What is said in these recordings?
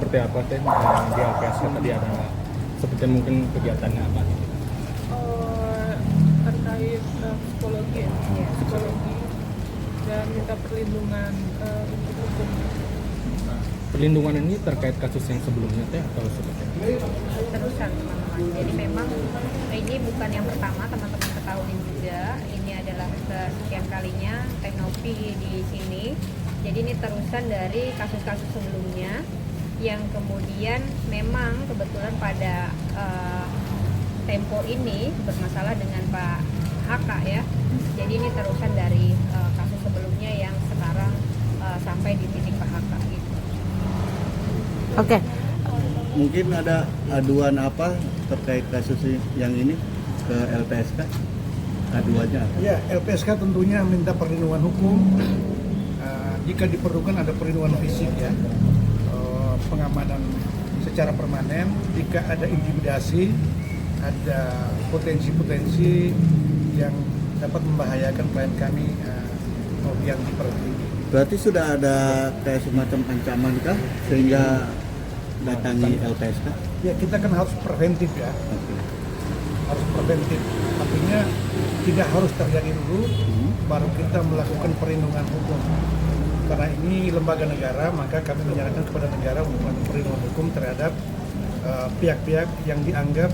seperti apa teh di LPSK tadi ada seperti mungkin kegiatannya apa? Terkait psikologi, psikologi dan minta perlindungan untuk hukum. Perlindungan ini terkait kasus yang sebelumnya teh atau seperti apa? Terusan teman-teman. Jadi memang ini bukan yang pertama teman-teman ketahui juga. Ini adalah kesekian kalinya Teknopi di sini. Jadi ini terusan dari kasus-kasus sebelumnya yang kemudian memang kebetulan pada tempo ini bermasalah dengan Pak HK ya. Jadi ini terusan dari kasus sebelumnya yang sekarang sampai di titik Pak HK gitu. Oke. Mungkin ada aduan apa terkait kasus yang ini ke LPSK? Aduannya apa? Ya, LPSK tentunya minta perlindungan hukum. Jika diperlukan ada perlindungan fisik ya, pengamanan secara permanen. Jika ada intimidasi, ada potensi-potensi yang dapat membahayakan klien kami yang seperti ini. Berarti sudah ada kayak semacam ancaman kah sehingga datangi LPSK? Ya, kita kan harus preventif ya. Oke. Harus preventif. Artinya tidak harus terjadi dulu, baru kita melakukan perlindungan hukum. Karena ini lembaga negara, maka kami menyarankan kepada negara untuk melakukan perlindungan hukum terhadap pihak-pihak yang dianggap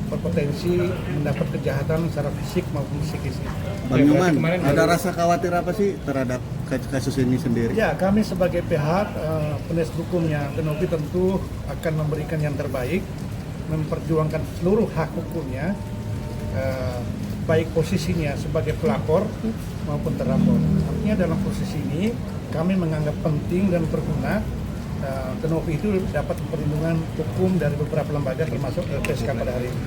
berpotensi mendapat kejahatan secara fisik maupun psikis. Bang Nyoman, ada rasa khawatir apa sih terhadap kasus ini sendiri? Ya, kami sebagai pihak penasihat hukumnya Teknopi tentu akan memberikan yang terbaik, memperjuangkan seluruh hak hukumnya, baik posisinya sebagai pelapor maupun terlapor. Artinya dalam posisi ini kami menganggap penting dan berguna Teknopi itu dapat perlindungan hukum dari beberapa lembaga termasuk LPSK pada hari ini.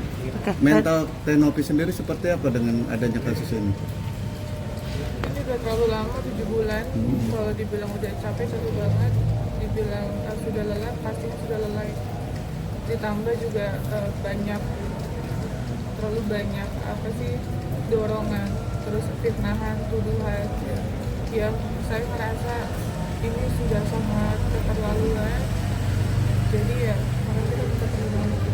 Mental Teknopi sendiri seperti apa dengan adanya kasus ini? Ini udah terlalu lama, 7 bulan. Kalau dibilang udah capek banget, dibilang sudah lelah, pasti sudah lelah. Ditambah juga terlalu banyak dorongan, terus fitnahan, tuduhan. Ya, saya merasa ini sudah sangat keterlaluan. Jadi ya, makanya kita minta perlindungan hukum.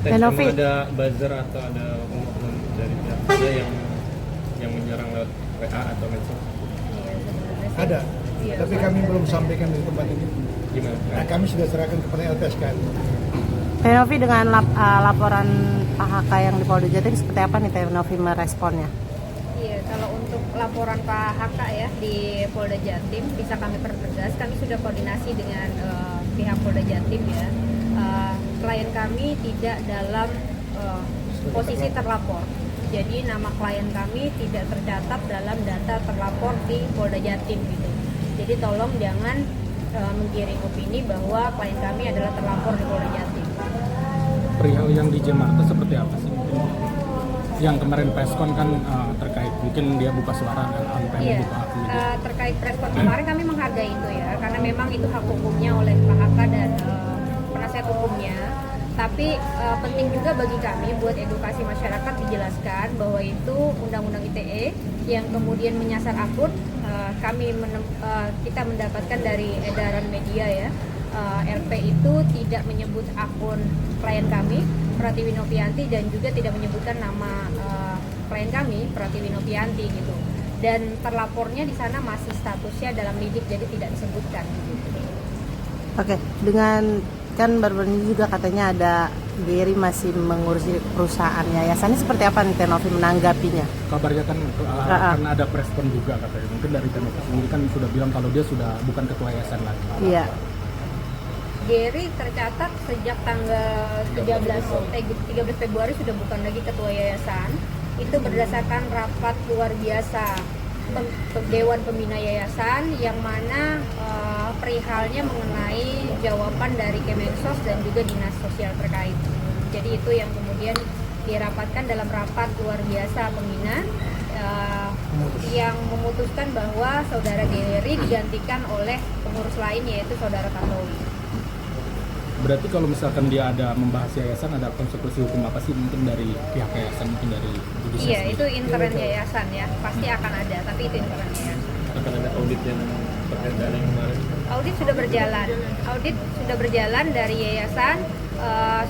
Teknopi. Ada buzzer atau ada oknum dari pihak dia yang menyerang lewat WA atau medsos? Iya, sebenarnya sih. Ada, Iya, tapi kami belum sampaikan di tempat ini. Gimana? Nah, kami sudah serahkan kepada LPSK. Teknopi dengan laporan Pak HK yang di Polda Jatim seperti apa nih Teknopi meresponnya? Iya, kalau untuk laporan Pak HK ya di Polda Jatim bisa kami pertegas, kami sudah koordinasi dengan pihak Polda Jatim ya. Klien kami tidak dalam posisi terlapor. Jadi nama klien kami tidak tercatat dalam data terlapor di Polda Jatim gitu. Jadi tolong jangan menggiring opini bahwa klien kami adalah terlapor di Polda Jatim. Perihal yang di Jakarta seperti apa sih? Yang kemarin preskon kan terkait mungkin dia buka suara sampai Iya, membuka media. terkait preskon kemarin kami menghargai itu ya, karena memang itu hak hukumnya oleh Pak HK dan penasihat hukumnya. Tapi penting juga bagi kami buat edukasi masyarakat dijelaskan bahwa itu Undang-Undang ITE yang kemudian menyasar akun. Kita mendapatkan dari edaran media ya, LP itu tidak menyebut akun klien kami Pratiwi Novianti dan juga tidak menyebutkan nama klien kami Pratiwi Novianti gitu. Dan terlapornya di sana masih statusnya dalam lidik, jadi tidak disebutkan. Oke, dengan kan baru ini juga katanya ada Gary masih mengurusi perusahaan yayasan, ini seperti apa nih Teknopi menanggapinya? Kabarnya kan karena ada preskon juga katanya. Mungkin dari Teknopi sendiri kan sudah bilang kalau dia sudah bukan ketua yayasan lagi. Iya. Gary tercatat sejak tanggal 13 Februari sudah bukan lagi ketua yayasan. Itu berdasarkan rapat luar biasa Dewan Pembina Yayasan yang mana perihalnya mengenai jawaban dari Kemensos dan juga Dinas Sosial terkait. Jadi itu yang kemudian dirapatkan dalam rapat luar biasa pembina yang memutuskan bahwa saudara Gary digantikan oleh pengurus lain yaitu saudara Tantowi. Berarti kalau misalkan dia ada membahas yayasan, ada konsekuensi hukum apa sih mungkin dari pihak yayasan, mungkin dari judisial? Iya, itu intern yayasan ya, pasti akan ada, tapi itu intern yayasan. akan ada audit yang terkait dana yang kemarin? Audit sudah berjalan. Audit sudah berjalan dari yayasan,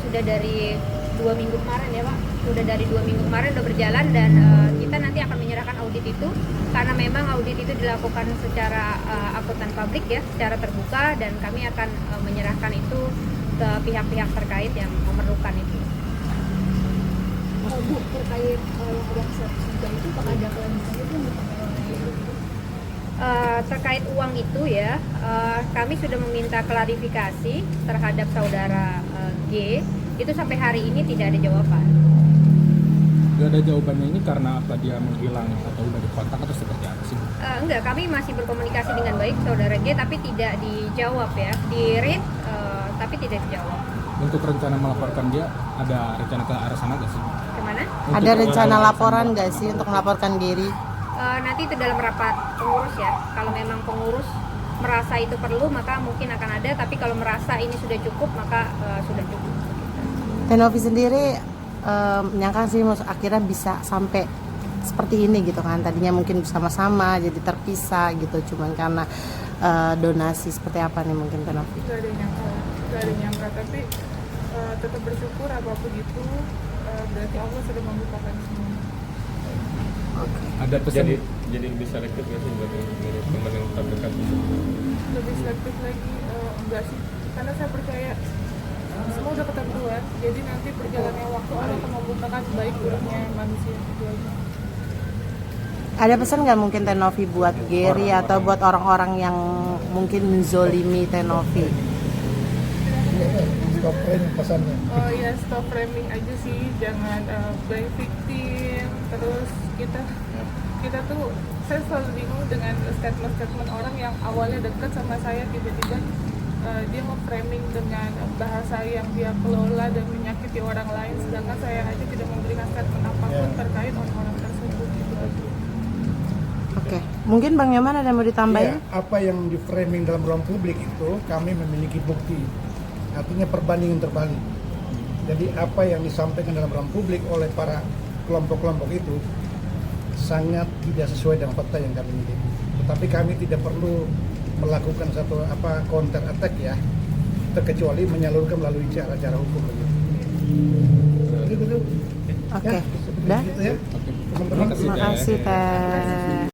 sudah dari 2 minggu kemarin ya Pak. Sudah dari 2 minggu kemarin sudah berjalan, dan kita nanti akan menyerahkan audit itu karena memang audit itu dilakukan secara akuntan publik ya, secara terbuka, dan kami akan menyerahkan itu ke pihak-pihak terkait yang memerlukan itu. Bu, terkait uang subsidi itu apakah ada kelanjutannya itu Terkait uang itu ya, kami sudah meminta klarifikasi terhadap saudara G. Itu sampai hari ini tidak ada jawaban. Gak ada jawabannya ini karena apa, dia menghilang atau udah dikontak atau seperti apa sih? Enggak, kami masih berkomunikasi dengan baik saudara G, tapi tidak dijawab ya. Di-read, tapi tidak dijawab. Untuk rencana melaporkan dia, ada rencana ke arah sana gak sih? Kemana? Ada rencana laporan nggak sih untuk melaporkan diri? Nanti itu dalam rapat pengurus ya. Kalau memang pengurus merasa itu perlu, maka mungkin akan ada. Tapi kalau merasa ini sudah cukup, maka sudah cukup. Tenovi sendiri menyangka sih akhirnya bisa sampai seperti ini gitu kan. Tadinya mungkin bersama-sama jadi terpisah gitu, cuman karena donasi. Seperti apa nih mungkin Tenovi? Gak ada yang nyangka, tapi tetap bersyukur apapun itu, berarti Allah sudah membukakan semua. Ada pesan Jadi lebih selektif nggak sih buat teman yang terdekat? Lebih selektif lagi, enggak sih, karena saya percaya semua udah ketentuan, jadi nanti perjalannya waktu Allah akan membukakan baik buruknya manusia itu aja. Ada pesan nggak mungkin Tenovi buat Gary atau buat orang-orang yang mungkin menzolimi Tenovi? Stop framing pesannya. Oh ya, stop framing aja sih, jangan blame victim. Terus kita tuh, saya selalu bingung dengan statement orang yang awalnya dekat sama saya, tiba-tiba dia nge-framing dengan bahasa yang dia kelola dan menyakiti orang lain, sedangkan saya aja tidak memberikan statement apapun terkait orang-orang tersebut gitu aja. Oke, mungkin Bang Yaman ada yang mau ditambahin? Ya, apa yang di framing dalam ruang publik itu kami memiliki bukti, artinya perbandingan terbalik. Jadi apa yang disampaikan dalam ruang publik oleh para kelompok-kelompok itu sangat tidak sesuai dengan fakta yang kami miliki. Tetapi kami tidak perlu melakukan satu counter attack ya, terkecuali menyalurkan melalui cara-cara hukum begitu. Oke, udah? Gitu ya. Oke. Teman-teman. Terima kasih, Terima Teh. kasih Teh.